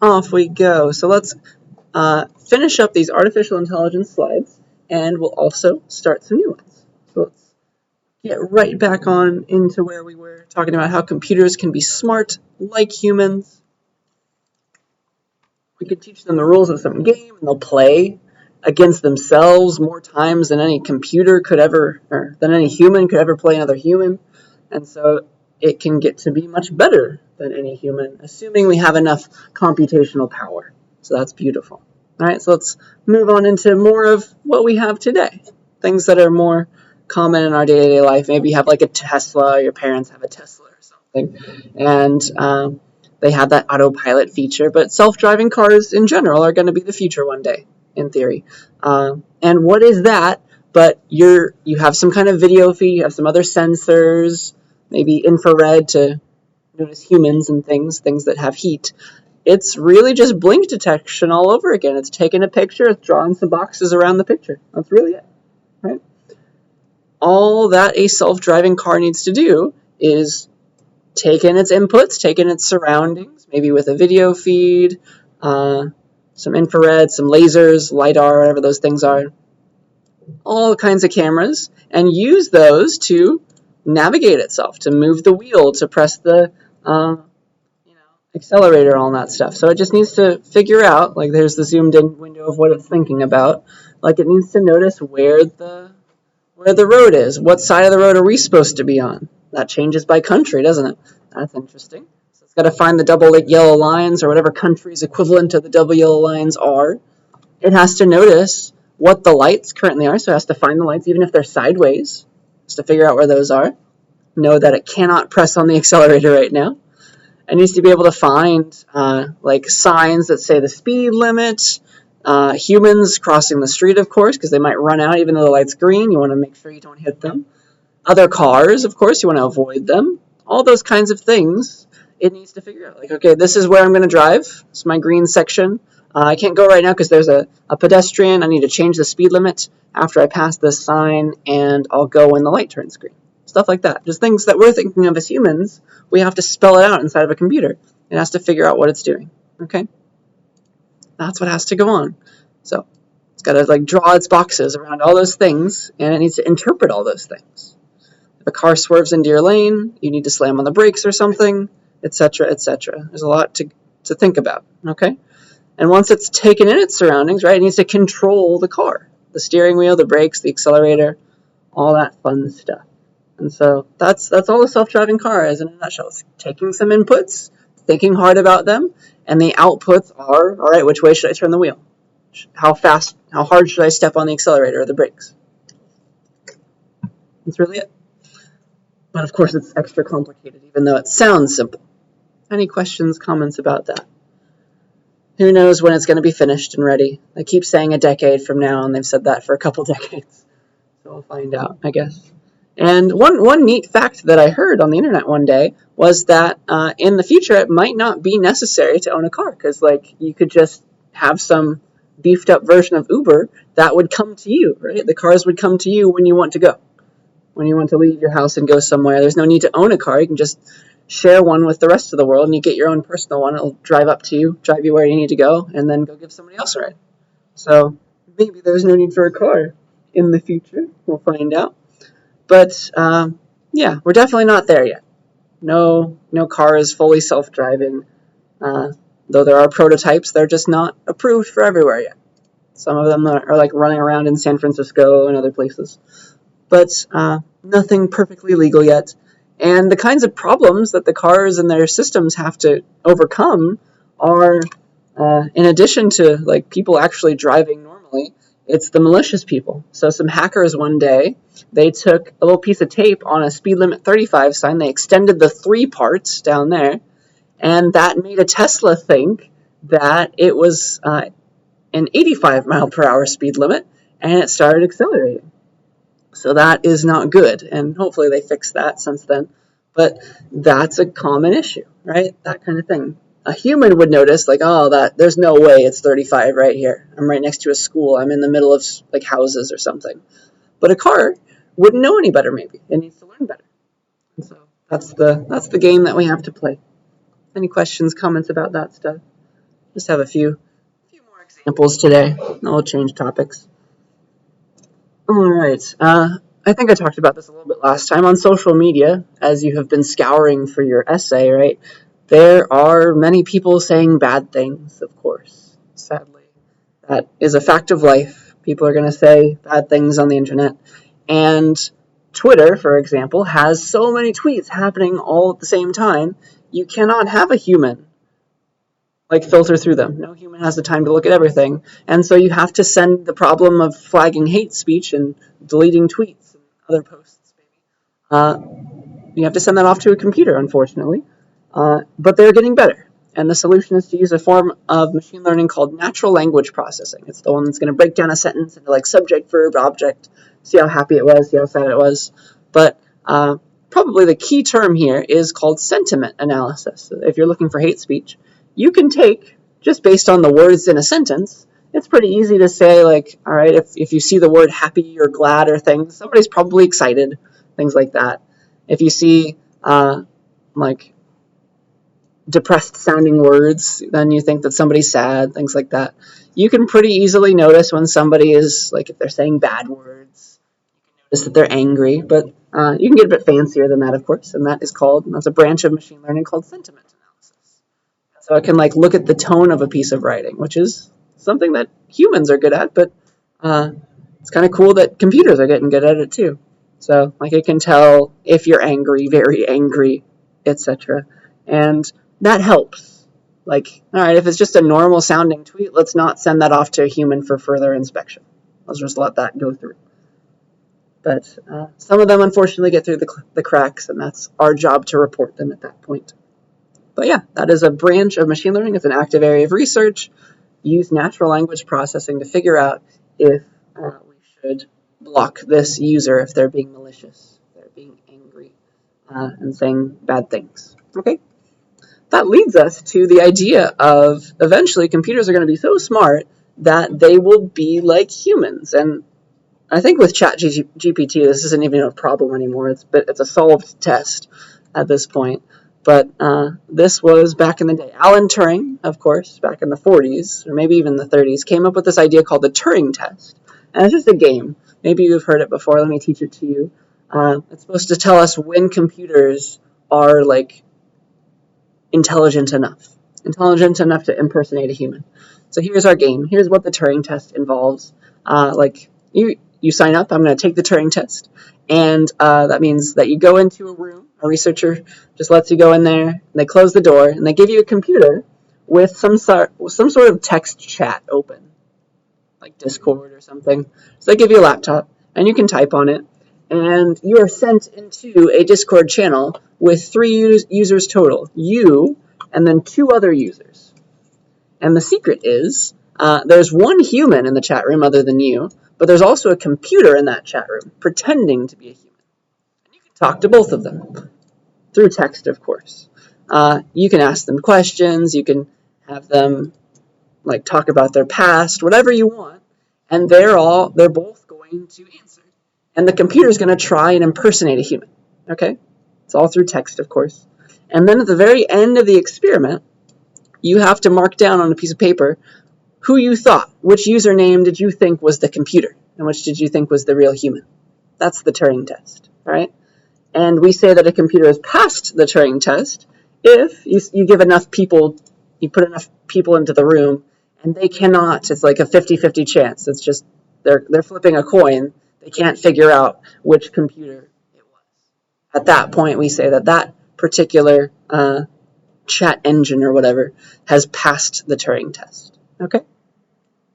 off we go. So let's finish up these artificial intelligence slides, and we'll also start some new ones. So let's get right back on into where we were talking about how computers can be smart like humans. We could teach them the rules of some game, and they'll play against themselves more times than any computer could ever, or than any human could ever play another human. And so it can get to be much better than any human, assuming we have enough computational power. So that's beautiful. All right, so let's move on into more of what we have today. Things that are more common in our day-to-day life. Maybe you have like a Tesla, your parents have a Tesla or something, and they have that autopilot feature, but self-driving cars in general are going to be the future one day, in theory. And what is that? But you have some kind of video feed, you have some other sensors, maybe infrared to notice humans and things that have heat. It's really just blink detection all over again. It's taking a picture, it's drawing some boxes around the picture. That's really it, right? All that a self-driving car needs to do is take in its inputs, take in its surroundings, maybe with a video feed, some infrared, some lasers, LiDAR, whatever those things are, all kinds of cameras, and use those to navigate itself, to move the wheel, to press the accelerator, all that stuff. So it just needs to figure out, like there's the zoomed in window of what it's thinking about, like it needs to notice where the road is. What side of the road are we supposed to be on? That changes by country, doesn't it? That's interesting. So it's got to find the double yellow lines, or whatever country's equivalent to the double yellow lines are. It has to notice what the lights currently are, so it has to find the lights even if they're sideways, just to figure out where those are. Know that it cannot press on the accelerator right now. It needs to be able to find like signs that say the speed limit, humans crossing the street, of course, because they might run out even though the light's green. You want to make sure you don't hit them. Other cars, of course, you want to avoid them. All those kinds of things it needs to figure out. Like, okay, this is where I'm going to drive. It's my green section. I can't go right now because there's a pedestrian. I need to change the speed limit after I pass this sign, and I'll go when the light turns green. Stuff like that. Just things that we're thinking of as humans, we have to spell it out inside of a computer. It has to figure out what it's doing. Okay? That's what has to go on. So it's got to like draw its boxes around all those things, and it needs to interpret all those things. If a car swerves into your lane, you need to slam on the brakes or something, etc., etc. There's a lot to think about. Okay? And once it's taken in its surroundings, right, it needs to control the car. The steering wheel, the brakes, the accelerator, all that fun stuff. And so that's all a self-driving car is in a nutshell. It's taking some inputs, thinking hard about them, and the outputs are, all right, which way should I turn the wheel? How hard should I step on the accelerator or the brakes? That's really it. But of course it's extra complicated, even though it sounds simple. Any questions, comments about that? Who knows when it's going to be finished and ready? They keep saying a decade from now, and they've said that for a couple decades. So we'll find out, I guess. And one neat fact that I heard on the internet one day was that in the future it might not be necessary to own a car, because like you could just have some beefed up version of Uber that would come to you, right? The cars would come to you when you want to go, when you want to leave your house and go somewhere. There's no need to own a car. You can just share one with the rest of the world, and you get your own personal one. It'll drive up to you, drive you where you need to go, and then go give somebody else a ride. So maybe there's no need for a car in the future. We'll find out. But yeah, we're definitely not there yet. No car is fully self-driving. Though there are prototypes, they're just not approved for everywhere yet. Some of them are like running around in San Francisco and other places. But nothing perfectly legal yet. And the kinds of problems that the cars and their systems have to overcome are, in addition to like people actually driving normally, it's the malicious people. So some hackers one day, they took a little piece of tape on a speed limit 35 sign, they extended the 3 parts down there, and that made a Tesla think that it was an 85 mile per hour speed limit, and it started accelerating. So that is not good, and hopefully they fixed that since then. But that's a common issue, right? That kind of thing. A human would notice, like, oh, there's no way it's 35 right here. I'm right next to a school. I'm in the middle of like houses or something. But a car wouldn't know any better. Maybe it needs to learn better. And so that's the game that we have to play. Any questions, comments about that stuff? Just have a few more examples today. I'll change topics. All right. I think I talked about this a little bit last time on social media, as you have been scouring for your essay, right? There are many people saying bad things, of course. Sadly, that is a fact of life. People are going to say bad things on the internet. And Twitter, for example, has so many tweets happening all at the same time, you cannot have a human filter through them. No human has the time to look at everything. And so you have to send the problem of flagging hate speech and deleting tweets and other posts, you have to send that off to a computer, unfortunately. But they're getting better. And the solution is to use a form of machine learning called natural language processing. It's the one that's going to break down a sentence into subject, verb, object, see how happy it was, see how sad it was. But probably the key term here is called sentiment analysis. So if you're looking for hate speech, you can take, just based on the words in a sentence, it's pretty easy to say, all right, if you see the word happy or glad or things, somebody's probably excited, things like that. If you see, depressed sounding words, then you think that somebody's sad, things like that. You can pretty easily notice when somebody is, if they're saying bad words, you can notice that they're angry, but you can get a bit fancier than that, of course, and that's a branch of machine learning called sentiment analysis. So it can look at the tone of a piece of writing, which is something that humans are good at, but it's kind of cool that computers are getting good at it too. So it can tell if you're angry, very angry, etc. And that helps. All right, if it's just a normal sounding tweet, let's not send that off to a human for further inspection. Let's just let that go through. But some of them unfortunately get through the cracks, and that's our job to report them at that point. But yeah, that is a branch of machine learning. It's an active area of research. Use natural language processing to figure out if we should block this user if they're being malicious, if they're being angry, and saying bad things. Okay? That leads us to the idea of eventually computers are going to be so smart that they will be like humans. And I think with ChatGPT, this isn't even a problem anymore. It's a solved test at this point. But this was back in the day. Alan Turing, of course, back in the 40s, or maybe even the 30s, came up with this idea called the Turing test. And it's just a game. Maybe you've heard it before. Let me teach it to you. It's supposed to tell us when computers are, intelligent enough to impersonate a human. So here's our game. Here's what the Turing test involves. You sign up. I'm going to take the Turing test. And that means that you go into a room. A researcher just lets you go in there, and they close the door, and they give you a computer with some sort of text chat open, like Discord or something. So they give you a laptop, and you can type on it, and you are sent into a Discord channel with 3 users total, you and then 2 other users. And the secret is there's one human in the chat room other than you, but there's also a computer in that chat room pretending to be a human. And you can talk to both of them through text, of course. You can ask them questions, you can have them talk about their past, whatever you want, and they're both going to answer. And the computer is going to try and impersonate a human. Okay? It's all through text, of course. And then at the very end of the experiment, you have to mark down on a piece of paper who you thought, which username did you think was the computer, and which did you think was the real human. That's the Turing test, right? And we say that a computer has passed the Turing test if you give enough people, you put enough people into the room, and they cannot, it's like a 50-50 chance. It's just, they're flipping a coin. They can't figure out which computer it was. At that point, we say that particular chat engine or whatever has passed the Turing test. Okay?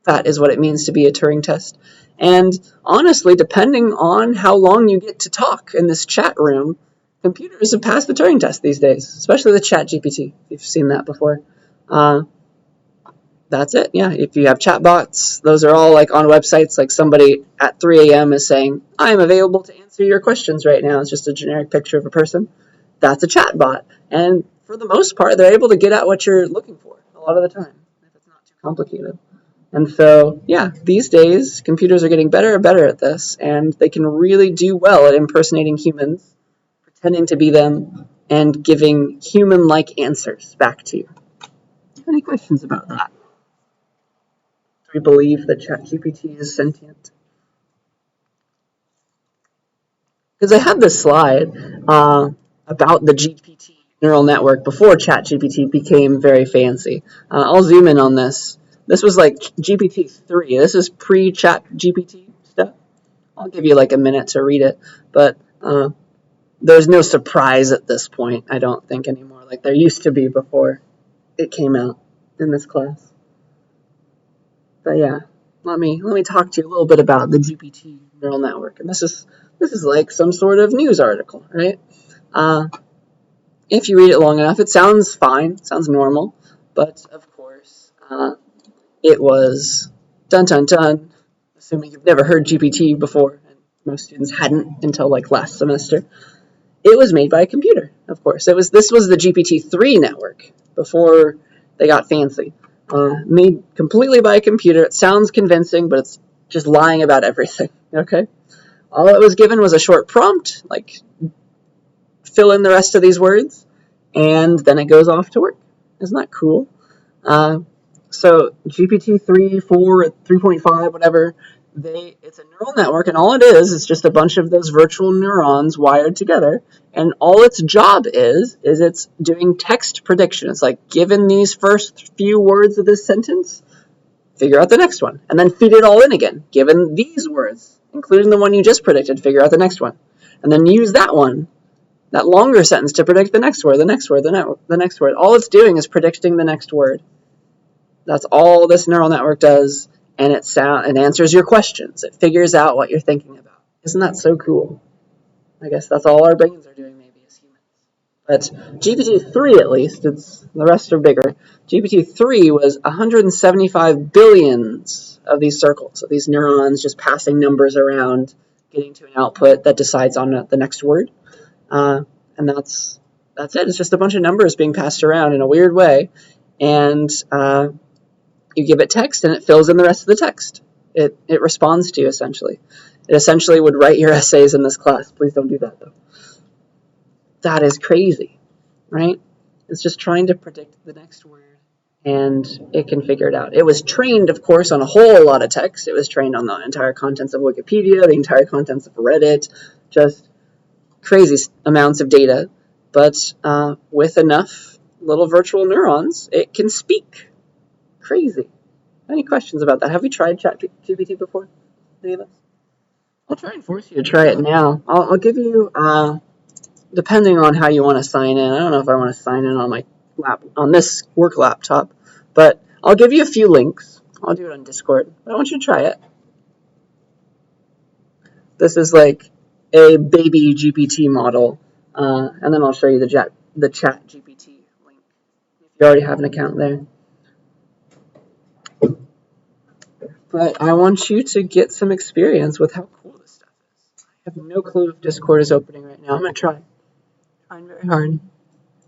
That is what it means to be a Turing test. And honestly, depending on how long you get to talk in this chat room, computers have passed the Turing test these days, especially the ChatGPT, if you've seen that before. That's it, yeah. If you have chatbots, those are all on websites, somebody at 3 a.m. is saying, I'm available to answer your questions right now. It's just a generic picture of a person. That's a chatbot. And for the most part, they're able to get at what you're looking for a lot of the time, if it's not too complicated. And so, yeah, these days, computers are getting better and better at this, and they can really do well at impersonating humans, pretending to be them, and giving human-like answers back to you. Any questions about that? Do we believe that ChatGPT is sentient? Because I had this slide about the GPT neural network before ChatGPT became very fancy. I'll zoom in on this. This was like GPT-3. This is pre-ChatGPT stuff. I'll give you like a minute to read it, but there's no surprise at this point, I don't think, anymore, like there used to be before it came out in this class. But yeah, let me talk to you a little bit about the GPT neural network. And this is like some sort of news article, right? If you read it long enough, it sounds fine, it sounds normal, but of course, it was dun dun dun. Assuming you've never heard GPT before, and most students hadn't until like last semester. It was made by a computer, of course. This was the GPT-3 network before they got fancy. Made completely by a computer. It sounds convincing, but it's just lying about everything, okay? All it was given was a short prompt, like fill in the rest of these words, and then it goes off to work. Isn't that cool? So GPT-3, 4, 3.5, whatever, it's a neural network, and all it is just a bunch of those virtual neurons wired together, and all its job is it's doing text prediction. It's like, given these first few words of this sentence, figure out the next one, and then feed it all in again. Given these words, including the one you just predicted, figure out the next one, and then use that one, that longer sentence, to predict the next word, the next word, the next word. All it's doing is predicting the next word. That's all this neural network does, and it answers your questions. It figures out what you're thinking about. Isn't that so cool? I guess that's all our brains are doing, maybe, as humans. But GPT-3, at least, the rest are bigger. GPT-3 was 175 billions of these circles, of these neurons just passing numbers around, getting to an output that decides on the next word. And that's it. It's just a bunch of numbers being passed around in a weird way, and you give it text, and it fills in the rest of the text. It responds to you, essentially. It essentially would write your essays in this class. Please don't do that, though. That is crazy, right? It's just trying to predict the next word, and it can figure it out. It was trained, of course, on a whole lot of text. It was trained on the entire contents of Wikipedia, the entire contents of Reddit, just crazy amounts of data. But with enough little virtual neurons, it can speak. Crazy. Any questions about that? Have we tried ChatGPT before? Any of us? I'll try and force you to try it now. I'll give you, depending on how you want to sign in. I don't know if I want to sign in on my on this work laptop, but I'll give you a few links. I'll do it on Discord, but I want you to try it. This is like a baby GPT model, and then I'll show you the ChatGPT link if you already have an account there. But I want you to get some experience with how cool this stuff is. I have no clue if Discord is opening right now. I'm going to try. Trying very hard.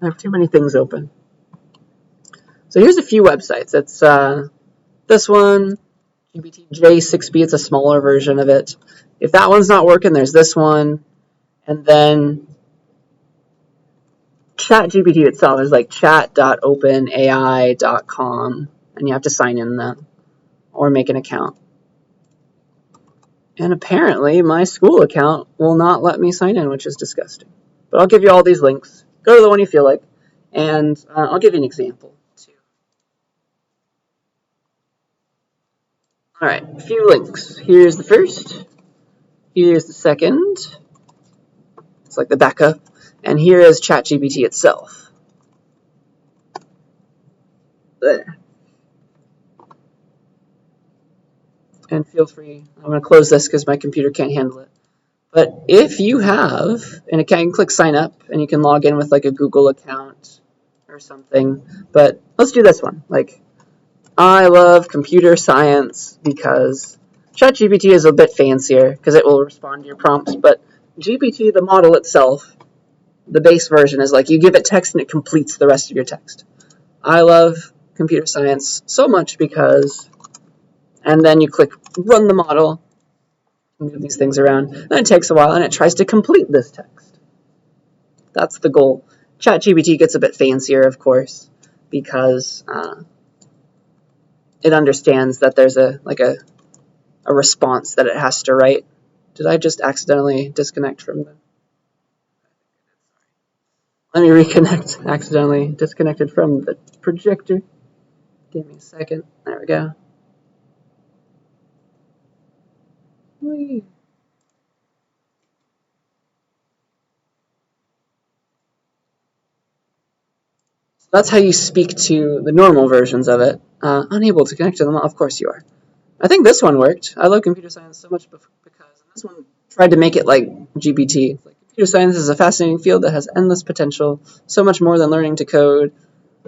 I have too many things open. So here's a few websites. It's this one, GPTJ6B. It's a smaller version of it. If that one's not working, there's this one. And then ChatGPT itself is like chat.openai.com. And you have to sign in them or make an account. And apparently my school account will not let me sign in, which is disgusting. But I'll give you all these links. Go to the one you feel like. And I'll give you an example, too. All right, a few links. Here's the first. Here's the second. It's like the backup. And here is ChatGPT itself. There. And feel free, I'm going to close this because my computer can't handle it. But if you have an account, you can click sign up and you can log in with like a Google account or something. But let's do this one. Like, I love computer science because ChatGPT is a bit fancier because it will respond to your prompts. But GPT, the model itself, the base version is like you give it text and it completes the rest of your text. I love computer science so much because... And then you click run the model, move these things around, and it takes a while, and it tries to complete this text. That's the goal. ChatGPT gets a bit fancier, of course. because it understands that there's a response that it has to write. Did I just accidentally disconnect from the... Let me reconnect. Accidentally disconnected from the projector. Give me a second. There we go. Whee. So that's how you speak to the normal versions of it. Unable to connect to them? Of course you are. I think this one worked. I love computer science so much because this one tried to make it like GPT. It's like, computer science is a fascinating field that has endless potential, so much more than learning to code.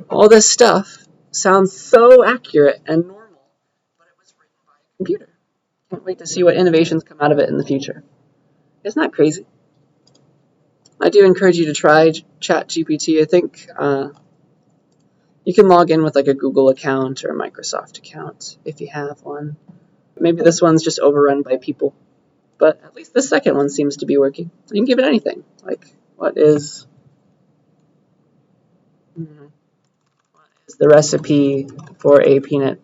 All this stuff sounds so accurate and normal, but it was written by a computer. Can't wait to see what innovations come out of it in the future. Isn't that crazy? I do encourage you to try ChatGPT. I think you can log in with like a Google account or a Microsoft account if you have one. Maybe this one's just overrun by people, but at least the second one seems to be working. You can give it anything. Like, what is the recipe for a peanut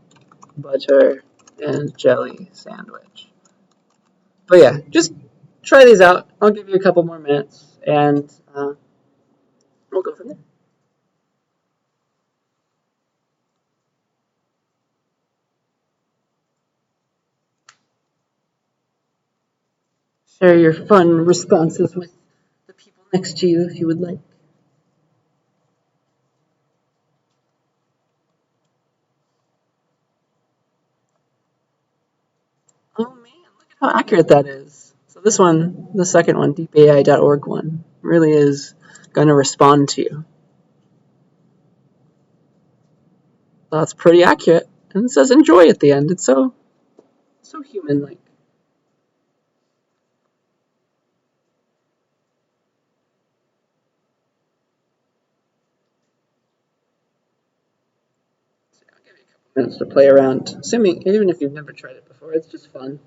butter and jelly sandwich? But yeah, just try these out. I'll give you a couple more minutes, and we'll go from there. Share your fun responses with the people next to you if you would like. Oh man, look at how accurate that is. So this one, the second one, deepai.org one, really is going to respond to you. That's pretty accurate. And it says enjoy at the end. It's so human-like. So I'll give you a couple minutes to play around. Assuming, even if you've never tried it before, it's just fun.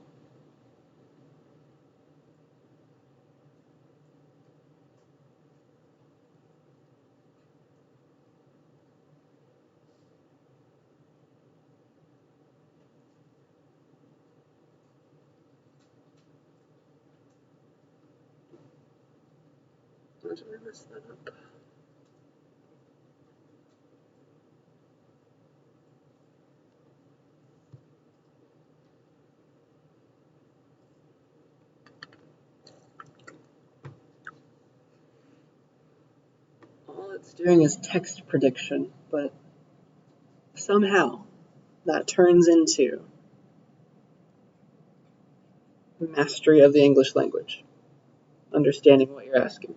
How did I mess that up? All it's doing is text prediction, but somehow that turns into mastery of the English language, understanding what you're asking.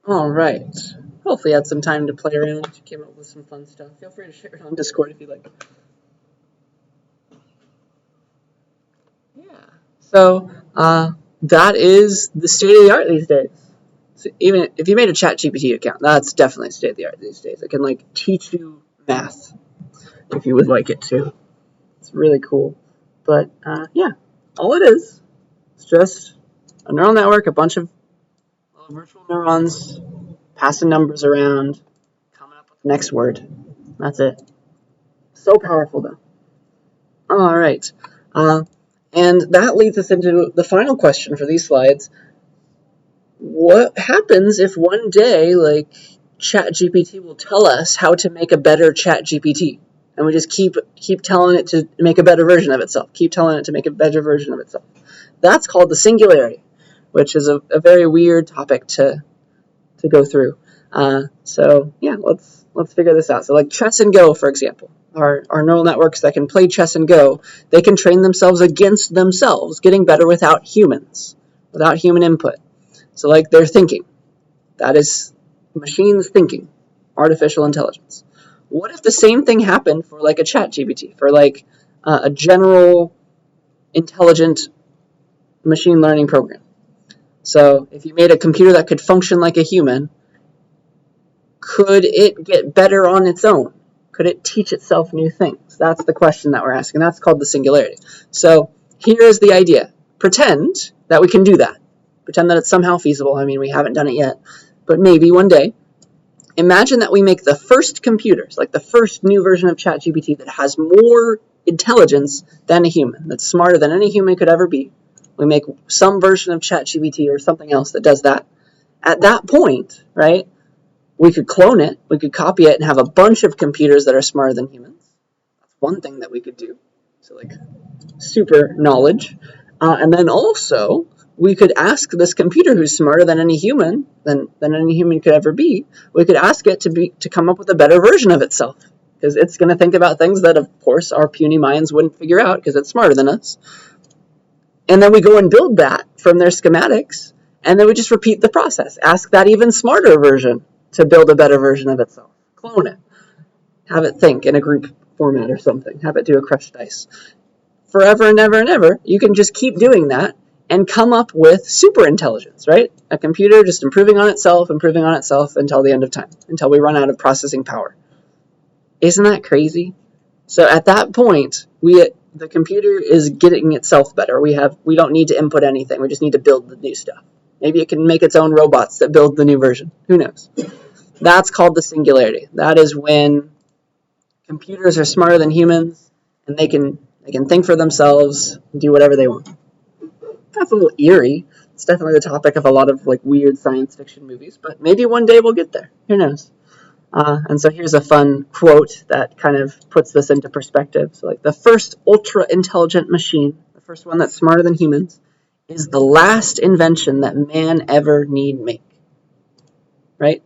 All right. Hopefully you had some time to play around. You came up with some fun stuff. Feel free to share it on Discord if you like. Yeah. So that is the state of the art these days. So even if you made a ChatGPT account, that's definitely state of the art these days. It can like teach you math if you would like it to. It's really cool. But yeah, all it is just a neural network, a bunch of virtual neurons passing numbers around, coming up with the next word. That's it. So powerful, though. All right. And that leads us into the final question for these slides. What happens if one day, like, ChatGPT will tell us how to make a better ChatGPT? And we just keep telling it to make a better version of itself. Keep telling it to make a better version of itself. That's called the singularity, which is a very weird topic to go through. So yeah, let's figure this out. So like chess and Go, for example, our neural networks that can play chess and Go, they can train themselves against themselves, getting better without humans, without human input. So like they're thinking. That is machines thinking, artificial intelligence. What if the same thing happened for like a ChatGPT, for like a general intelligent machine learning program? So if you made a computer that could function like a human, could it get better on its own? Could it teach itself new things? That's the question that we're asking. That's called the singularity. So here is the idea. Pretend that we can do that. Pretend that it's somehow feasible. I mean, we haven't done it yet, but maybe one day. Imagine that we make the first computers, like the first new version of ChatGPT that has more intelligence than a human, that's smarter than any human could ever be. We make some version of ChatGPT or something else that does that. At that point, right, we could clone it, we could copy it, and have a bunch of computers that are smarter than humans. That's one thing that we could do. So like super knowledge. And then also, we could ask this computer who's smarter than any human, than any human could ever be, we could ask it to come up with a better version of itself. Because it's going to think about things that, of course, our puny minds wouldn't figure out because it's smarter than us. And then we go and build that from their schematics, and then we just repeat the process. Ask that even smarter version to build a better version of itself. Clone it. Have it think in a group format or something. Have it do a crushed dice. Forever and ever and ever, you can just keep doing that and come up with super intelligence, right? A computer just improving on itself until the end of time, until we run out of processing power. Isn't that crazy? So at that point, the computer is getting itself better. We don't need to input anything. We just need to build the new stuff. Maybe it can make its own robots that build the new version. Who knows? That's called the singularity. That is when computers are smarter than humans, and they can think for themselves, do whatever they want. That's a little eerie. It's definitely the topic of a lot of like weird science fiction movies, but maybe one day we'll get there. Who knows? And so here's a fun quote that kind of puts this into perspective. So like the first ultra-intelligent machine, the first one that's smarter than humans, is the last invention that man ever need make. Right?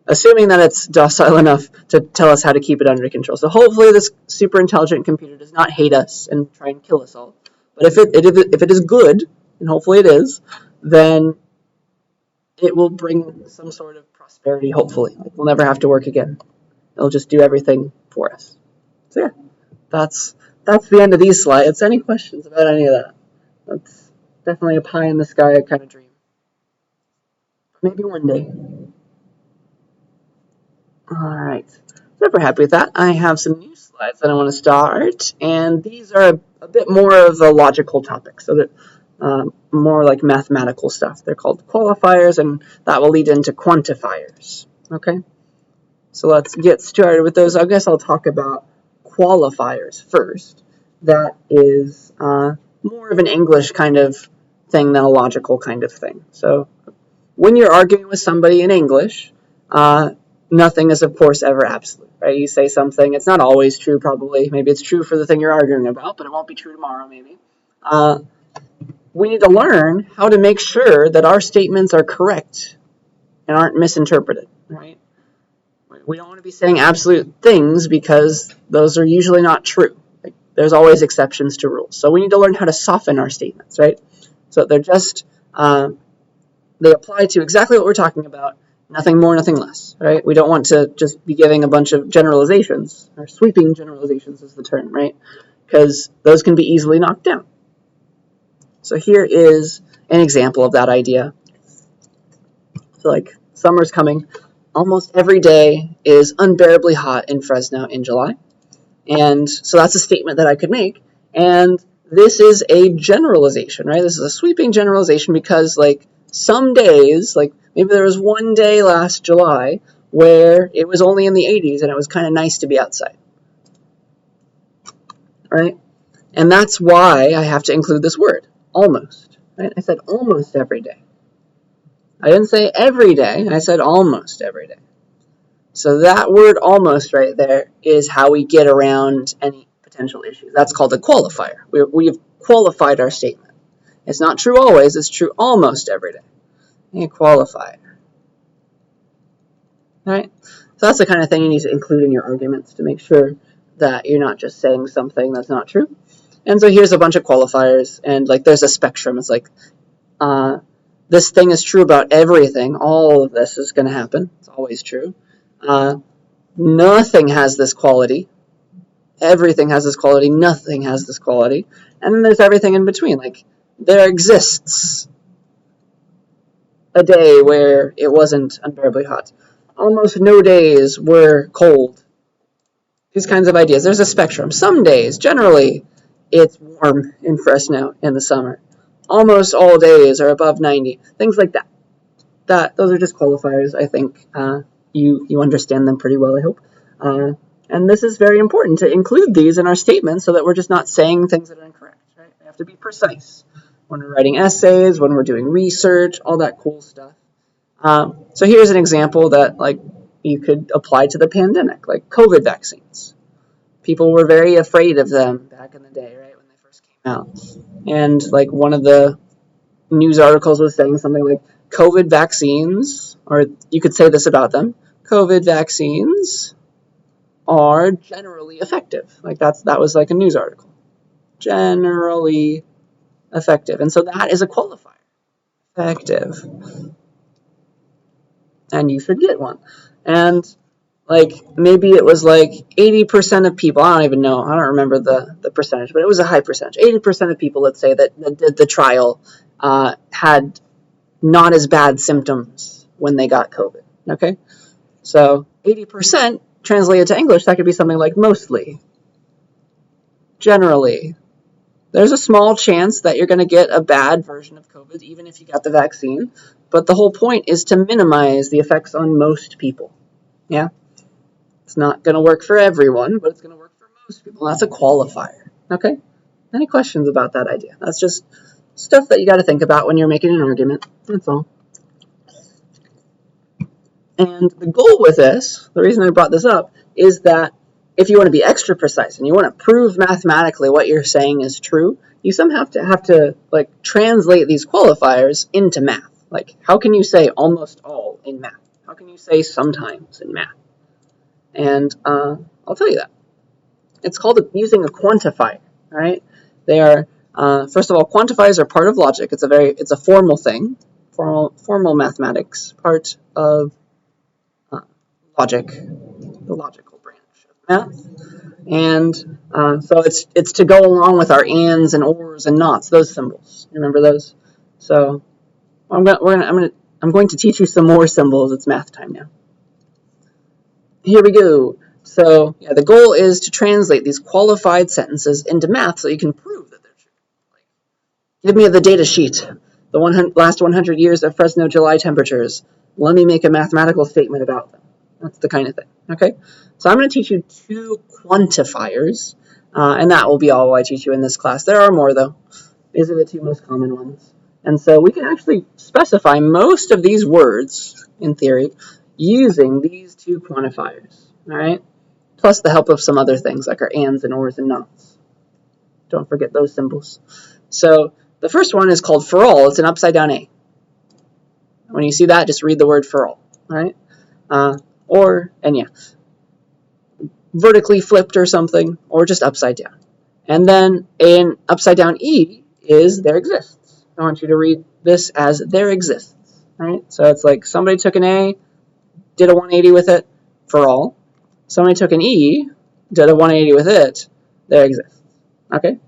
Assuming that it's docile enough to tell us how to keep it under control. So hopefully this super intelligent computer does not hate us and try and kill us all. But if it is good, and hopefully it is, then it will bring some sort of prosperity, hopefully. Like we'll never have to work again. It'll just do everything for us. So yeah, that's the end of these slides. Any questions about any of that? That's definitely a pie in the sky kind of dream. Maybe one day. Alright, so if we're happy with that, I have some new slides that I want to start, and these are a bit more of a logical topic, so that more like mathematical stuff. They're called qualifiers, and that will lead into quantifiers. Okay, so let's get started with those. I guess I'll talk about qualifiers first. That is more of an English kind of thing than a logical kind of thing. So when you're arguing with somebody in English, nothing is, of course, ever absolute, right? You say something, it's not always true, probably. Maybe it's true for the thing you're arguing about, but it won't be true tomorrow, maybe. We need to learn how to make sure that our statements are correct and aren't misinterpreted, right? We don't want to be saying absolute things because those are usually not true. Like, there's always exceptions to rules. So we need to learn how to soften our statements, right? So they're just, they apply to exactly what we're talking about, nothing more, nothing less, right? We don't want to just be giving a bunch of generalizations, or sweeping generalizations is the term, right? Because those can be easily knocked down. So here is an example of that idea. So like, summer's coming. Almost every day is unbearably hot in Fresno in July. And so that's a statement that I could make. And this is a generalization, right? This is a sweeping generalization because like some days, like maybe there was one day last July where it was only in the 80s and it was kind of nice to be outside, right? And that's why I have to include this word, almost. Right? I said almost every day. I didn't say every day, I said almost every day. So that word almost right there is how we get around any potential issues. That's called a qualifier. We've qualified our statement. It's not true always, it's true almost every day. A qualifier. Right? So that's the kind of thing you need to include in your arguments to make sure that you're not just saying something that's not true. And so here's a bunch of qualifiers, and like there's a spectrum. It's like this thing is true about everything. All of this is going to happen. It's always true. Nothing has this quality. Everything has this quality. Nothing has this quality. And then there's everything in between. Like there exists a day where it wasn't unbearably hot. Almost no days were cold. These kinds of ideas. There's a spectrum. Some days, generally, it's warm in Fresno in the summer. Almost all days are above 90. Things like that. Those are just qualifiers. I think you understand them pretty well, I hope. And this is very important to include these in our statements so that we're just not saying things that are incorrect. Right? We have to be precise when we're writing essays, when we're doing research, all that cool stuff. So here's an example that like you could apply to the pandemic, like COVID vaccines. People were very afraid of them back in the day, right, when they first came out. And like one of the news articles was saying something like COVID vaccines, or you could say this about them, COVID vaccines are generally effective. Like that was like a news article. Generally effective. And so that is a qualifier. Effective. And you should get one. And like maybe it was like 80% of people, I don't even know, I don't remember the percentage, but it was a high percentage. 80% of people, let's say, that did the trial had not as bad symptoms when they got COVID. Okay? So 80% translated to English, that could be something like mostly. Generally. There's a small chance that you're going to get a bad version of COVID even if you got the vaccine, but the whole point is to minimize the effects on most people. Yeah? It's not going to work for everyone, but it's going to work for most people. That's a qualifier. Okay? Any questions about that idea? That's just stuff that you got to think about when you're making an argument. That's all. And the goal with this, the reason I brought this up, is that if you want to be extra precise and you want to prove mathematically what you're saying is true, you somehow have to like translate these qualifiers into math. Like, how can you say almost all in math? How can you say sometimes in math? And I'll tell you that. It's called using a quantifier. All right? They are first of all, quantifiers are part of logic. It's a formal thing, formal mathematics, part of logic, the logical branch of math. And so it's to go along with our ands and ors and nots, those symbols. Remember those? So I'm going to teach you some more symbols. It's math time now. Here we go. So yeah, the goal is to translate these qualified sentences into math so you can prove that they're true. Like, give me the data sheet, the last 100 years of Fresno July temperatures. Let me make a mathematical statement about them. That's the kind of thing. Okay? So I'm going to teach you two quantifiers, and that will be all I teach you in this class. There are more, though. These are the two most common ones. And so we can actually specify most of these words, in theory, using these two quantifiers. All right? Plus the help of some other things like our ands and ors and nots. Don't forget those symbols. So the first one is called for all. It's an upside down A. When you see that, just read the word for all. Right? Vertically flipped or something, or just upside down. And then an upside down E is there exists. I want you to read this as there exists. Right? So it's like somebody took an A, did a 180 with it, for all. Somebody took an E, did a 180 with it, there exists. Okay?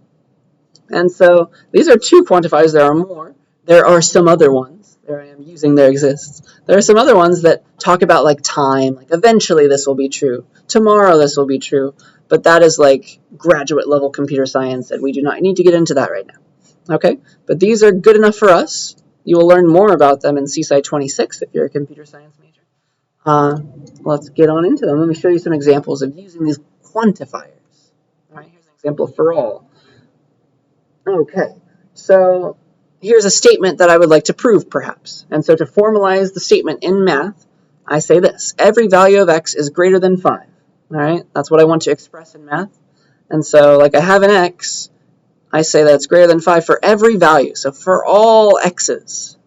And so these are two quantifiers. There are more. There are some other ones. There I am using there exists. There are some other ones that talk about like time, like eventually this will be true. Tomorrow this will be true. But that is like graduate level computer science, and we do not need to get into that right now. Okay? But these are good enough for us. You will learn more about them in CSCI 26 if you're a computer science major. Let's get on into them. Let me show you some examples of using these quantifiers. All right, here's an example for all. Okay, so here's a statement that I would like to prove, perhaps. And so to formalize the statement in math, I say this: every value of x is greater than 5. All right, that's what I want to express in math. And so, like, I have an x, I say that it's greater than 5 for every value. So for all x's,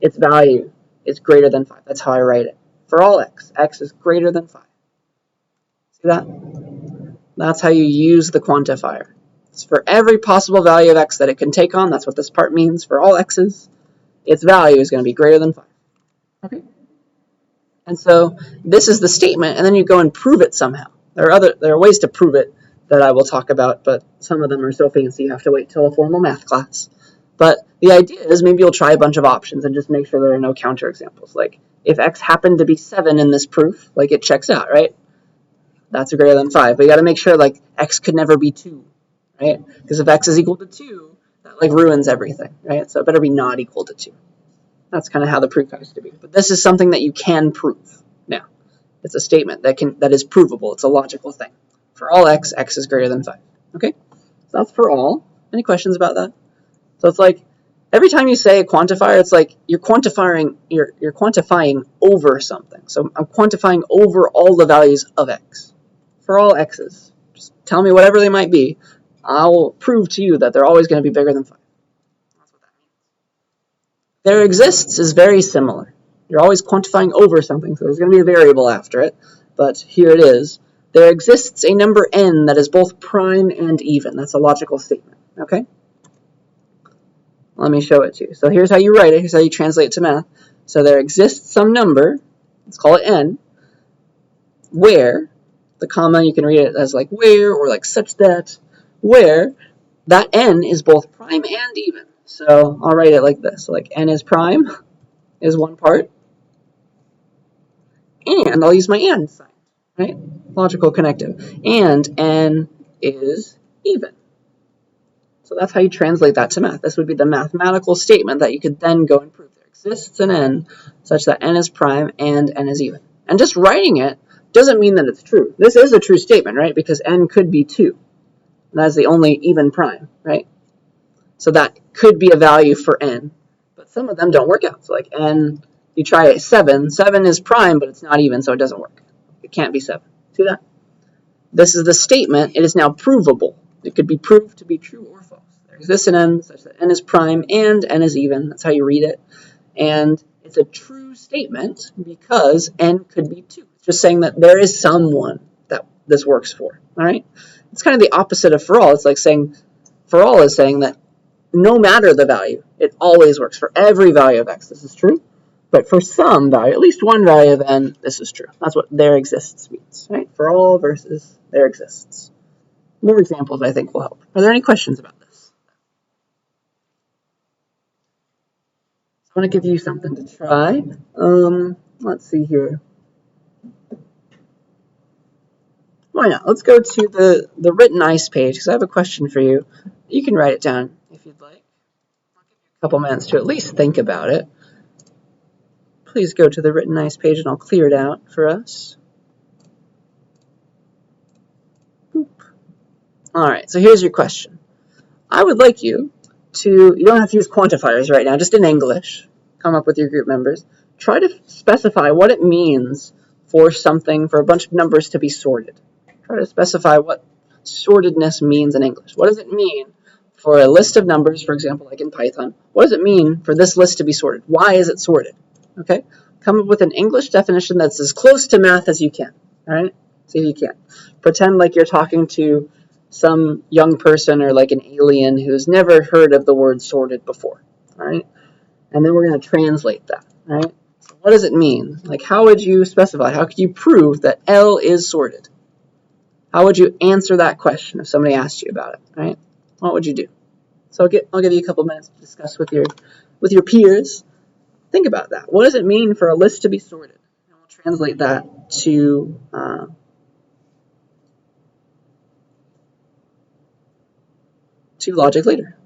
its value is greater than 5. That's how I write it. For all x is greater than 5. See that? That's how you use the quantifier. It's for every possible value of x that it can take on. That's what this part means. For all x's, its value is going to be greater than 5. Okay. And so this is the statement, and then you go and prove it somehow. There are ways to prove it that I will talk about, but some of them are so fancy you have to wait till a formal math class. But the idea is maybe you'll try a bunch of options and just make sure there are no counterexamples. Like if x happened to be 7 in this proof, like it checks out, right? That's greater than 5. But you got to make sure like x could never be 2, right? Because if x is equal to 2, that like ruins everything, right? So it better be not equal to 2. That's kind of how the proof has to be. But this is something that you can prove. Now, it's a statement that is provable. It's a logical thing. For all x, x is greater than 5. Okay? So that's for all. Any questions about that? So it's like every time you say a quantifier, it's like you're quantifying over something. So I'm quantifying over all the values of x. For all x's. Just tell me whatever they might be. I'll prove to you that they're always going to be bigger than 5. That's what that means. There exists is very similar. You're always quantifying over something, so there's going to be a variable after it. But here it is. There exists a number n that is both prime and even. That's a logical statement. Okay? Let me show it to you. So here's how you write it. Here's how you translate it to math. So there exists some number, let's call it n, where, the comma, you can read it as like where or like such that, where that n is both prime and even. So I'll write it like this. So like n is prime is one part, and I'll use my and sign, right? Logical connective. And n is even. So that's how you translate that to math. This would be the mathematical statement that you could then go and prove. There exists an n such that n is prime and n is even. And just writing it doesn't mean that it's true. This is a true statement, right? Because n could be 2. That's the only even prime, right? So that could be a value for n. But some of them don't work out. So like n, you try 7. 7 is prime, but it's not even, so it doesn't work. It can't be 7. See that? This is the statement. It is now provable. It could be proved to be true or false. There exists an n such that n is prime and n is even. That's how you read it. And it's a true statement because n could be 2. It's just saying that there is someone that this works for. All right? It's kind of the opposite of for all. It's like saying for all is saying that no matter the value, it always works. For every value of x, this is true. But for some value, at least one value of n, this is true. That's what there exists means, right? For all versus there exists. More examples, I think, will help. Are there any questions about this? I want to give you something to try. Let's see here. Why not? Let's go to the written ice page, because I have a question for you. You can write it down if you'd like. I'll give you a couple minutes to at least think about it. Please go to the written ice page and I'll clear it out for us. Boop. All right, so here's your question. I would like you don't have to use quantifiers right now, just in English, come up with your group members. Try to specify what it means for a bunch of numbers to be sorted. Try to specify what sortedness means in English. What does it mean for a list of numbers, for example, like in Python? What does it mean for this list to be sorted? Why is it sorted? Okay? Come up with an English definition that's as close to math as you can. All right? See if you can. Pretend like you're talking to some young person or like an alien who's never heard of the word sorted before. All right? And then we're going to translate that. All right? So what does it mean? Like, how would you specify? How could you prove that L is sorted? How would you answer that question if somebody asked you about it? Right? What would you do? So I'll give you a couple minutes to discuss with your peers. Think about that. What does it mean for a list to be sorted? And we'll translate that to logic later.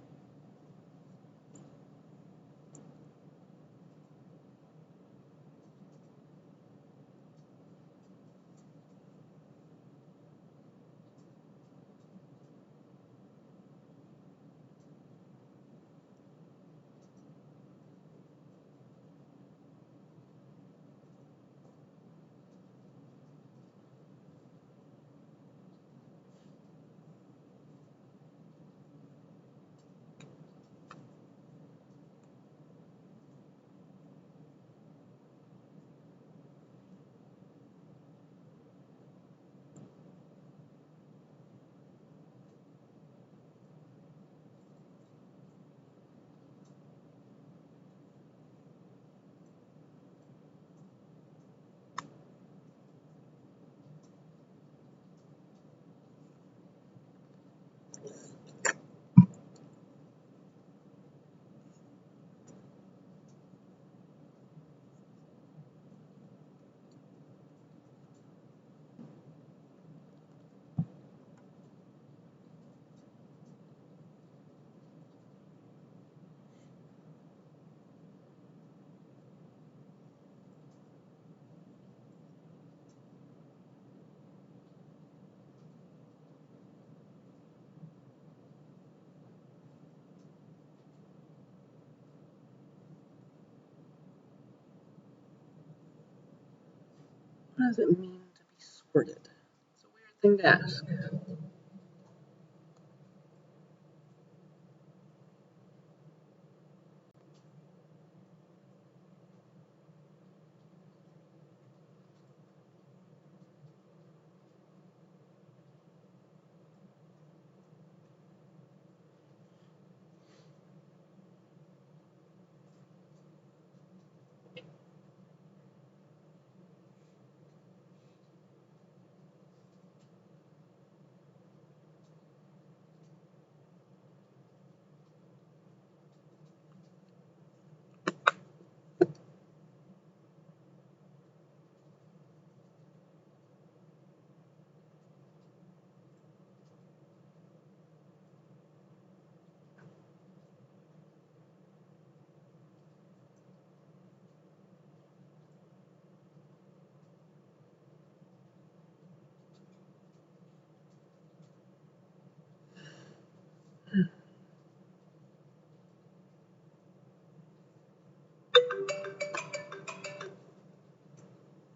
What does it mean to be sorted? It's a weird thing to ask.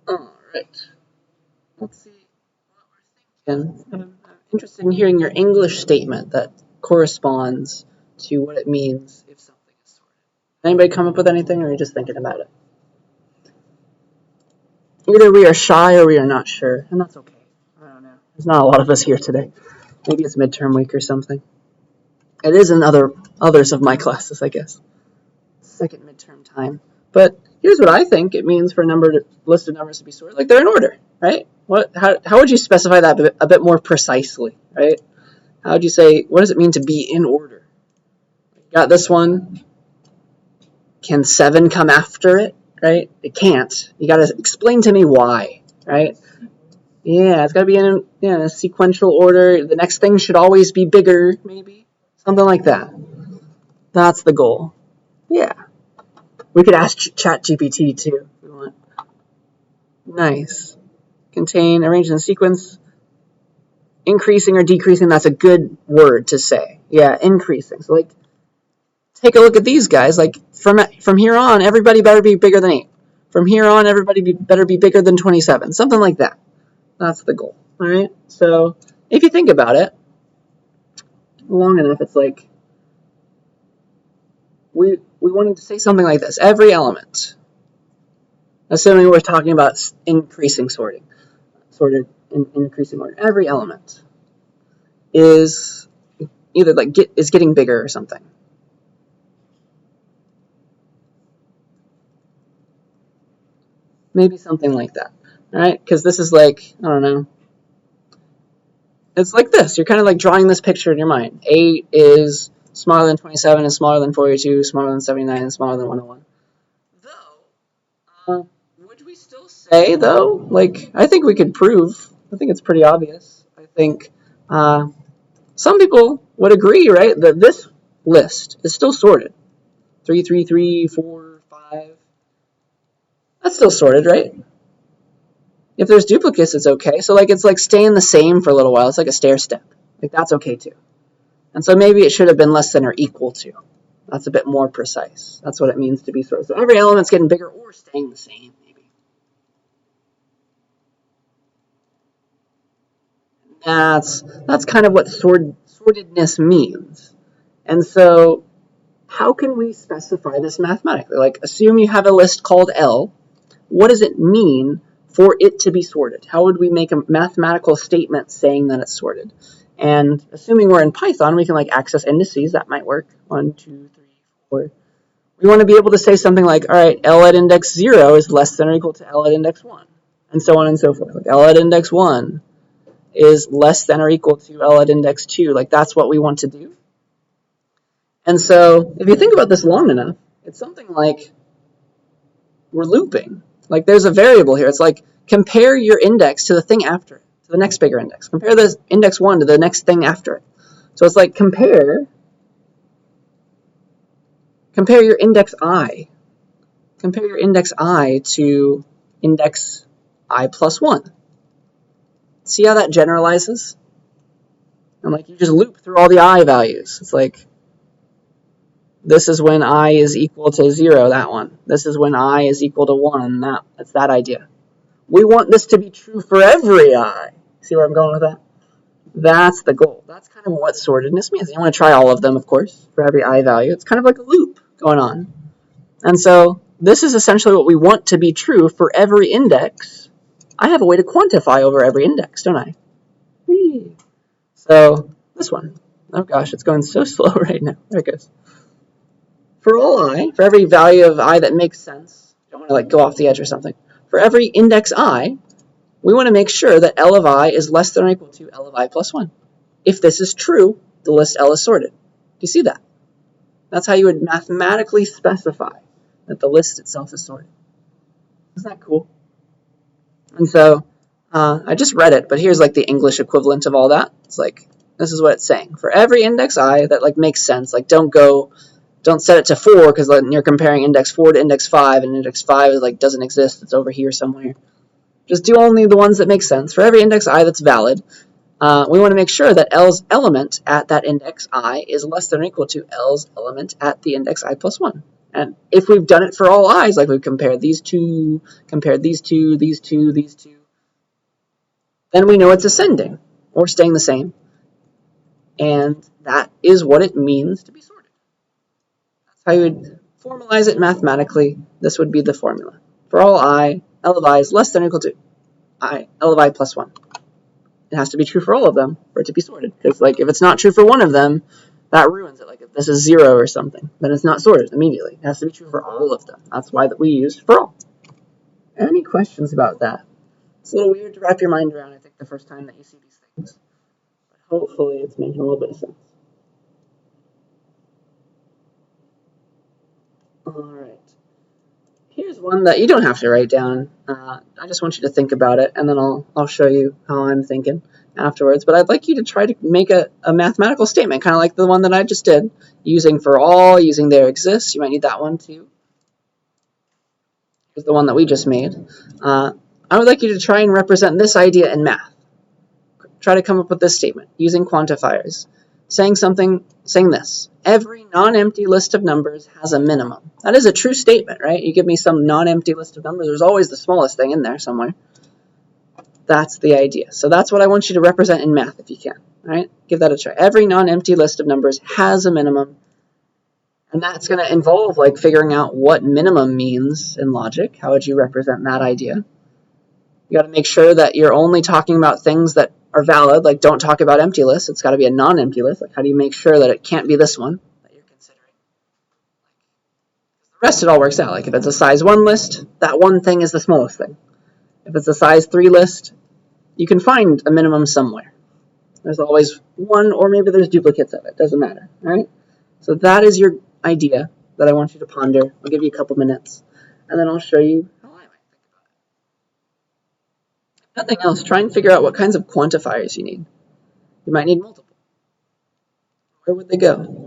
All right. Let's see what we're thinking. I'm interested in hearing your English statement that corresponds to what it means if something is sorted. Anybody come up with anything, or are you just thinking about it? Either we are shy or we are not sure, and that's okay. I don't know. There's not a lot of us here today. Maybe it's midterm week or something. It is in others of my classes, I guess. Second midterm time. But here's what I think it means for list of numbers to be sorted. Like they're in order, right? How would you specify that a bit more precisely, right? How would you say, what does it mean to be in order? Got this one. Can 7 come after it, right? It can't. You got to explain to me why, right? Yeah, it's got to be in a sequential order. The next thing should always be bigger, maybe. Something like that. That's the goal. Yeah. We could ask ChatGPT too if we want. Nice. Contain, arrange in sequence. Increasing or decreasing, that's a good word to say. Yeah, increasing. So, like, take a look at these guys. Like, from here on, everybody better be bigger than 8. From here on, everybody better be bigger than 27. Something like that. That's the goal. All right? So, if you think about it long enough, it's like, we wanted to say something like this. Every element, assuming we're talking about increasing sorting, sorted in increasing order, every element is either like is getting bigger or something. Maybe something like that, right? Because this is like, I don't know. It's like this. You're kind of like drawing this picture in your mind. 8 is smaller than 27, is smaller than 42, smaller than 79, and smaller than 101. Though, would we still say, though? Like, I think we could prove. I think it's pretty obvious. I think some people would agree, right, that this list is still sorted. 3, 3, 3, 4, 5. That's still sorted, right? If there's duplicates, it's okay. So, like, it's like staying the same for a little while. It's like a stair step. Like, that's okay, too. And so maybe it should have been less than or equal to. That's a bit more precise. That's what it means to be sorted. So every element's getting bigger or staying the same, maybe. That's kind of what sortedness means. And so how can we specify this mathematically? Like, assume you have a list called L. What does it mean for it to be sorted? How would we make a mathematical statement saying that it's sorted? And assuming we're in Python, we can like access indices. That might work. 1, 2, 3, 4. We want to be able to say something like, all right, L at index 0 is less than or equal to L at index 1, and so on and so forth. Like L at index 1 is less than or equal to L at index 2. Like that's what we want to do. And so if you think about this long enough, it's something like we're looping. Like there's a variable here. It's like compare your index to the thing after it, to the next bigger index. Compare the index 1 to the next thing after it. So it's like compare your index I. Compare your index I to index I plus 1. See how that generalizes? And like you just loop through all the I values. It's like this is when I is equal to 0, that one. This is when I is equal to 1, that's that idea. We want this to be true for every I. See where I'm going with that? That's the goal. That's kind of what sortedness means. You want to try all of them, of course, for every I value. It's kind of like a loop going on. And so this is essentially what we want to be true for every index. I have a way to quantify over every index, don't I? Whee. So this one. Oh gosh, it's going so slow right now. There it goes. For all I, for every value of I that makes sense, you don't want to like go off the edge or something. For every index I, we want to make sure that L of I is less than or equal to L of I plus 1. If this is true, the list L is sorted. Do you see that? That's how you would mathematically specify that the list itself is sorted. Isn't that cool? And so I just read it, but here's like the English equivalent of all that. It's like, this is what it's saying. For every index I that like makes sense, like don't set it to 4 because like, you're comparing index 4 to index 5, and index 5 is like doesn't exist. It's over here somewhere. Just do only the ones that make sense. For every index I that's valid, we want to make sure that L's element at that index I is less than or equal to L's element at the index I plus 1. And if we've done it for all i's, like we've compared these two, these two, then we know it's ascending or staying the same. And that is what it means to be sorted. That's how you would formalize it mathematically. This would be the formula. For all I, L of I is less than or equal to L of I plus 1. It has to be true for all of them for it to be sorted. Because like if it's not true for one of them, that ruins it. Like if this is 0 or something, then it's not sorted immediately. It has to be true for all of them. That's why we use for all. Any questions about that? It's a little weird to wrap your mind around, I think, the first time that you see these things. But hopefully it's making a little bit of sense. All right. Here's one that you don't have to write down. I just want you to think about it, and then I'll show you how I'm thinking afterwards. But I'd like you to try to make a mathematical statement, kind of like the one that I just did, using for all, using there exists. You might need that one too. Here's the one that we just made. I would like you to try and represent this idea in math. Try to come up with this statement using quantifiers. Saying this. Every non-empty list of numbers has a minimum. That is a true statement, right? You give me some non-empty list of numbers, there's always the smallest thing in there somewhere. That's the idea. So that's what I want you to represent in math if you can. All right? Give that a try. Every non-empty list of numbers has a minimum. And that's going to involve like figuring out what minimum means in logic. How would you represent that idea? You got to make sure that you're only talking about things that are valid. Like don't talk about empty lists. It's got to be a non-empty list. Like how do you make sure that it can't be this one that you're considering? The rest it all works out. Like if it's a size 1 list, that one thing is the smallest thing. If it's a size 3 list, you can find a minimum somewhere. There's always one, or maybe there's duplicates of it. Doesn't matter. All right? So that is your idea that I want you to ponder. I'll give you a couple minutes, and then I'll show you how I might think about it. If nothing else, try and figure out what kinds of quantifiers you need. You might need multiple. Where would they go?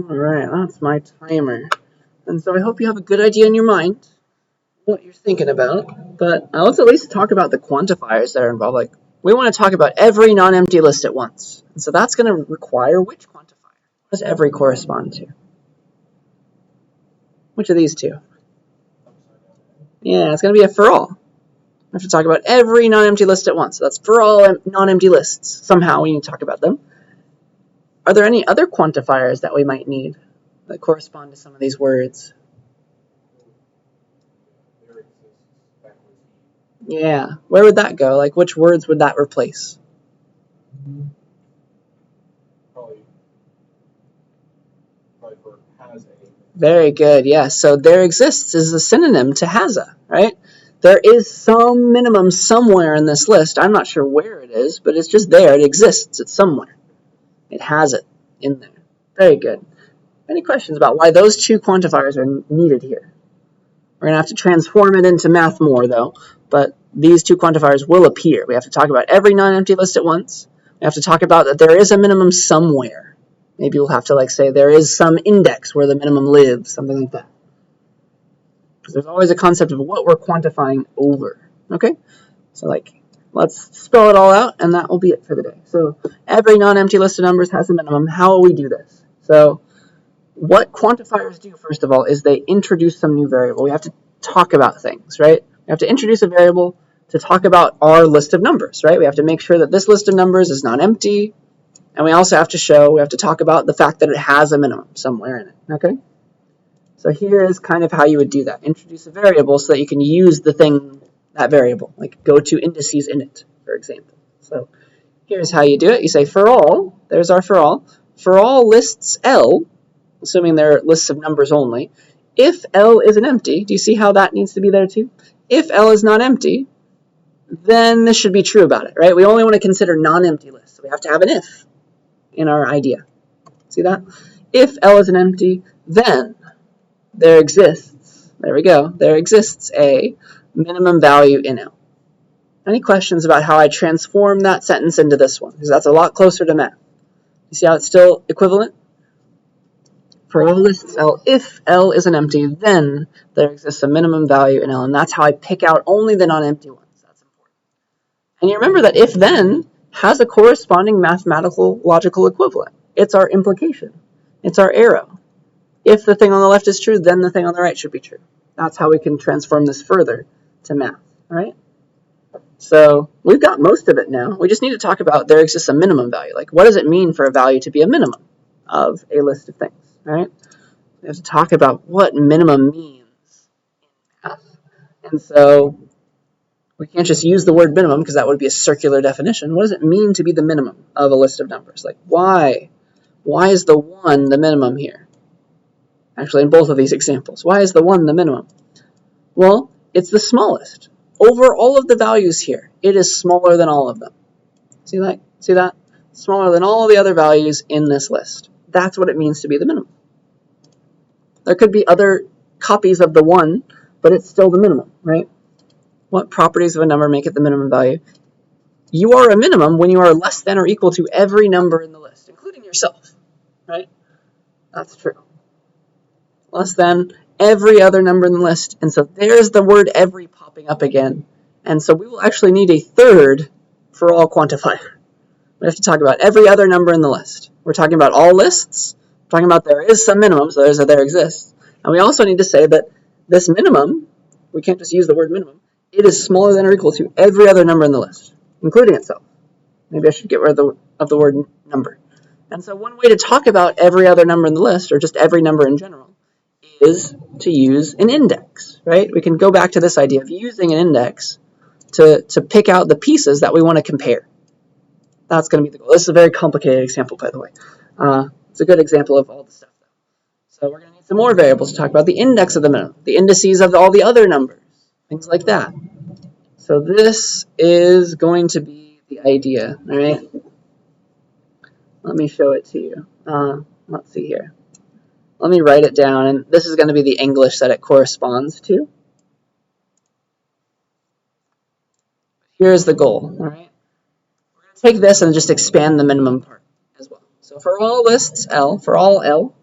Alright, that's my timer. And so I hope you have a good idea in your mind what you're thinking about. But let's at least talk about the quantifiers that are involved. Like, we want to talk about every non-empty list at once. And so that's going to require which quantifier? What does every correspond to? Which of these two? Yeah, it's going to be a for all. We have to talk about every non-empty list at once. So that's for all non-empty lists. Somehow we need to talk about them. Are there any other quantifiers that we might need that correspond to some of these words? Yeah, where would that go? Like, which words would that replace? Probably for has a. Very good, yeah. So there exists is a synonym to has a, right? There is some minimum somewhere in this list. I'm not sure where it is, but it's just there. It exists. It's somewhere. It has it in there. Very good. Any questions about why those two quantifiers are needed here? We're going to have to transform it into math more, though. But these two quantifiers will appear. We have to talk about every non-empty list at once. We have to talk about that there is a minimum somewhere. Maybe we'll have to like say there is some index where the minimum lives, something like that. Because there's always a concept of what we're quantifying over. Okay? So like, let's spell it all out, and that will be it for the day. So every non-empty list of numbers has a minimum. How will we do this? So what quantifiers do, first of all, is they introduce some new variable. We have to talk about things, right? We have to introduce a variable to talk about our list of numbers, right? We have to make sure that this list of numbers is not empty, and we also have to talk about the fact that it has a minimum somewhere in it, okay? So here is kind of how you would do that. Introduce a variable so that you can use that variable, like go to indices in it, for example. So here's how you do it. You say for all, there's our for all lists L, assuming they're lists of numbers only, if L isn't empty, do you see how that needs to be there too? If L is not empty, then this should be true about it, right? We only want to consider non-empty lists, so we have to have an if in our idea. See that? If L isn't empty, then there exists a minimum value in L. Any questions about how I transform that sentence into this one? Because that's a lot closer to math. You see how it's still equivalent? For all lists L, if L isn't empty, then there exists a minimum value in L, and that's how I pick out only the non-empty ones. That's important. And you remember that if-then has a corresponding mathematical logical equivalent. It's our implication. It's our arrow. If the thing on the left is true, then the thing on the right should be true. That's how we can transform this further to math, all right? So we've got most of it now. We just need to talk about there exists a minimum value. Like, what does it mean for a value to be a minimum of a list of things? Right? We have to talk about what minimum means in math. And so we can't just use the word minimum because that would be a circular definition. What does it mean to be the minimum of a list of numbers? Like, why? Why is the 1 the minimum here? Actually, in both of these examples. Why is the 1 the minimum? Well, it's the smallest. Over all of the values here, it is smaller than all of them. See that? See that? Smaller than all the other values in this list. That's what it means to be the minimum. There could be other copies of the 1, but it's still the minimum, right? What properties of a number make it the minimum value? You are a minimum when you are less than or equal to every number in the list, including yourself, right? That's true. Less than every other number in the list. And so there's the word every popping up again. And so we will actually need a third for all quantifier. We have to talk about every other number in the list. We're talking about all lists. We're talking about there is some minimum, so there's a there exists. And we also need to say that this minimum, we can't just use the word minimum, it is smaller than or equal to every other number in the list, including itself. Maybe I should get rid of the word number. And so one way to talk about every other number in the list, or just every number in general, is to use an index, right? We can go back to this idea of using an index to pick out the pieces that we want to compare. That's going to be the goal. This is a very complicated example, by the way. It's a good example of all the stuff, though. So we're going to need some more variables to talk about the index of the minimum, the indices of all the other numbers, things like that. So this is going to be the idea, all right? Let me show it to you. Let's see here. Let me write it down, and this is going to be the English that it corresponds to. Here's the goal, all right? We're going to take this and just expand the minimum part as well. So for all lists L, for all L,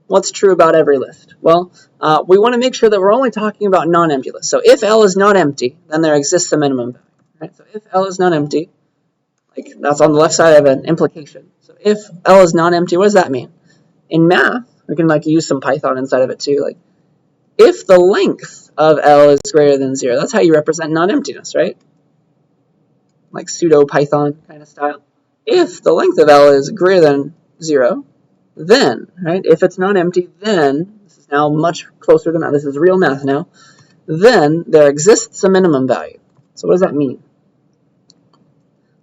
what's true about every list? Well, we want to make sure that we're only talking about non-empty lists. So if L is not empty, then there exists a minimum value. Right? So if L is not empty, like that's on the left side of an implication. So if L is not empty, what does that mean? In math, we can like use some Python inside of it too. Like if the length of L is greater than 0, that's how you represent non-emptiness, right? Like pseudo Python kind of style. If the length of L is greater than 0, then, right, if it's not empty, then, this is now much closer to math, this is real math now, then there exists a minimum value. So what does that mean?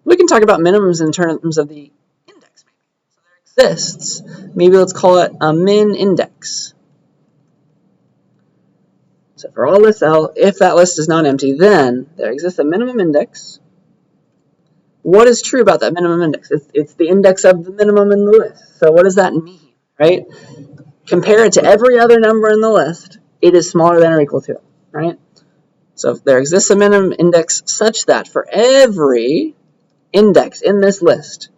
We can talk about minimums in terms of the index, maybe. So there exists, maybe let's call it a min index. So for all lists L, if that list is not empty, then there exists a minimum index. What is true about that minimum index? It's the index of the minimum in the list. So what does that mean, right? Compare it to every other number in the list. It is smaller than or equal to, right? So if there exists a minimum index such that for every index in this list,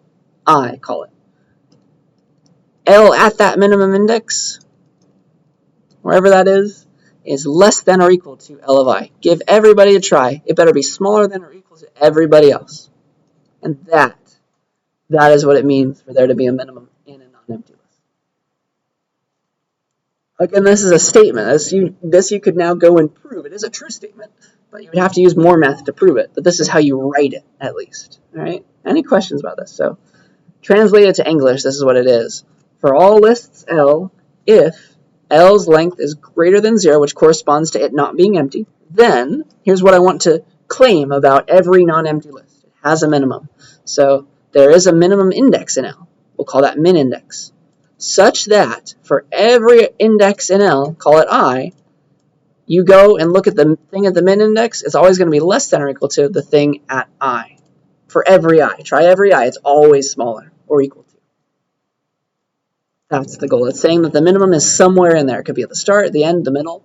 I call it, L at that minimum index, wherever that is less than or equal to L of I. Give everybody a try. It better be smaller than or equal to everybody else. And that is what it means for there to be a minimum in a non-empty list. Again, this is a statement. This you could now go and prove. It is a true statement, but you would have to use more math to prove it. But this is how you write it, at least. All right? Any questions about this? So, translated to English, this is what it is. For all lists L, if L's length is greater than 0, which corresponds to it not being empty, then here's what I want to claim about every non-empty list. It has a minimum. So there is a minimum index in L. We'll call that min index. Such that for every index in L, call it I, you go and look at the thing at the min index, it's always going to be less than or equal to the thing at I. For every I. Try every I. It's always smaller or equal to. That's the goal. It's saying that the minimum is somewhere in there. It could be at the start, the end, the middle.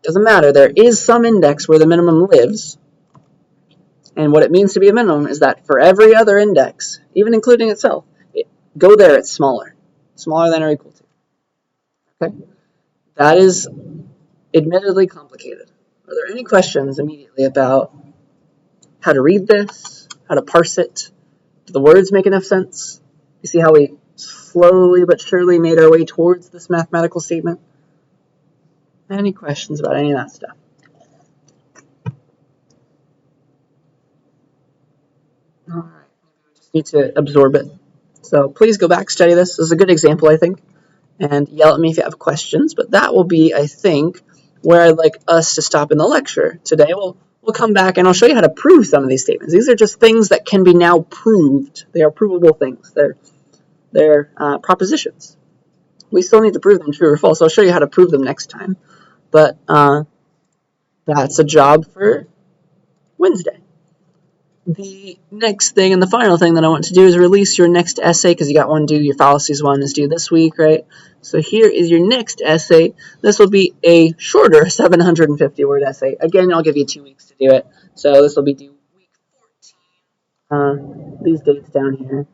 Doesn't matter. There is some index where the minimum lives. And what it means to be a minimum is that for every other index, even including itself, go there, it's smaller. Smaller than or equal to. Okay? That is admittedly complicated. Are there any questions immediately about how to read this, how to parse it? Do the words make enough sense? You see how we slowly but surely made our way towards this mathematical statement? Any questions about any of that stuff? All right, we just need to absorb it. So please go back, study this. This is a good example, I think, and yell at me if you have questions. But that will be, I think, where I'd like us to stop in the lecture today. We'll come back and I'll show you how to prove some of these statements. These are just things that can be now proved. They are provable things. They're propositions. We still need to prove them true or false. I'll show you how to prove them next time. But that's a job for Wednesday. The next thing and the final thing that I want to do is release your next essay, because you got one due, your fallacies one is due this week, right? So here is your next essay. This will be a shorter 750-word essay. Again, I'll give you 2 weeks to do it. So this will be due week 14. These dates down here.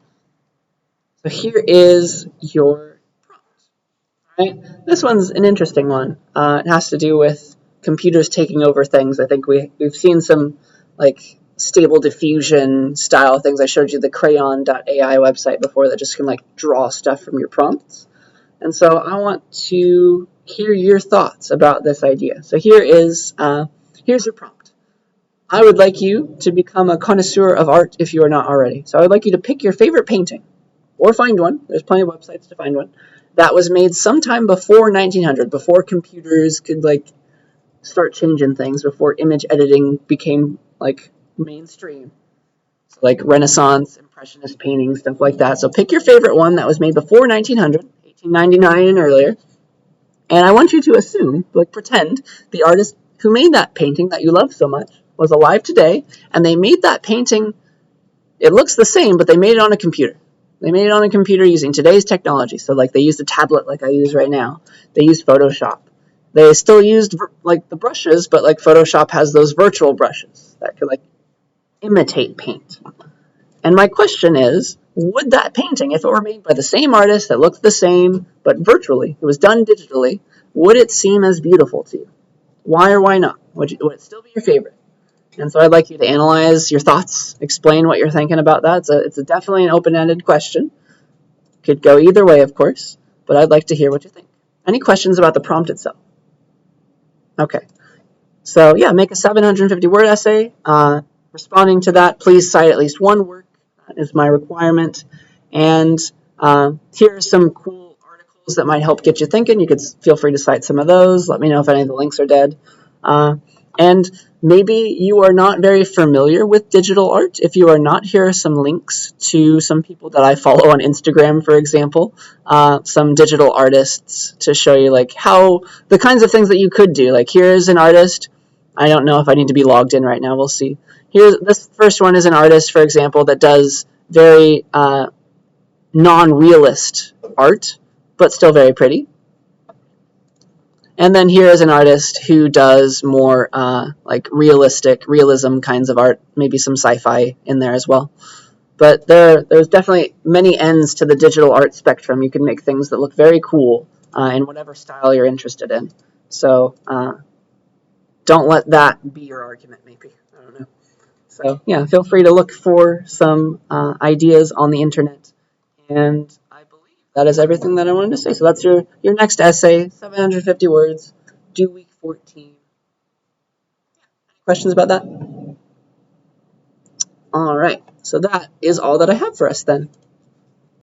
So here is your prompt. All right? This one's an interesting one. It has to do with computers taking over things. I think we've seen some like stable diffusion style things. I showed you the crayon.ai website before that just can like draw stuff from your prompts. And so I want to hear your thoughts about this idea. So here's your prompt. I would like you to become a connoisseur of art if you are not already. So I would like you to pick your favorite painting or find one. There's plenty of websites to find one that was made sometime before 1900, before computers could like start changing things, before image editing became like mainstream. So like Renaissance, Impressionist painting, stuff like that. So pick your favorite one that was made before 1900, 1899 and earlier. And I want you to assume, like pretend, the artist who made that painting that you love so much was alive today, and they made that painting, it looks the same, but they made it on a computer. They made it on a computer using today's technology. So like they used a tablet like I use right now. They used Photoshop. They still used like the brushes, but like Photoshop has those virtual brushes that could like imitate paint. And my question is, would that painting, if it were made by the same artist that looked the same, but virtually, it was done digitally, would it seem as beautiful to you? Why or why not? Would it still be your favorite? And so I'd like you to analyze your thoughts, explain what you're thinking about that. It's definitely an open-ended question. Could go either way, of course, but I'd like to hear what you think. Any questions about the prompt itself? Okay. So yeah, make a 750-word essay. Responding to that, please cite at least one work. That is my requirement. And here are some cool articles that might help get you thinking. You could feel free to cite some of those. Let me know if any of the links are dead. And maybe you are not very familiar with digital art. If you are not, here are some links to some people that I follow on Instagram, for example, some digital artists to show you like how the kinds of things that you could do. Like here's an artist. I don't know if I need to be logged in right now. We'll see. This first one is an artist, for example, that does very non-realist art, but still very pretty. And then here is an artist who does more like realism kinds of art, maybe some sci-fi in there as well. But there's definitely many ends to the digital art spectrum. You can make things that look very cool in whatever style you're interested in. So don't let that be your argument, maybe. I don't know. So yeah, feel free to look for some ideas on the internet. And I believe that is everything that I wanted to say. So that's your next essay, 750 words, due week 14. Any questions about that? All right. So that is all that I have for us then.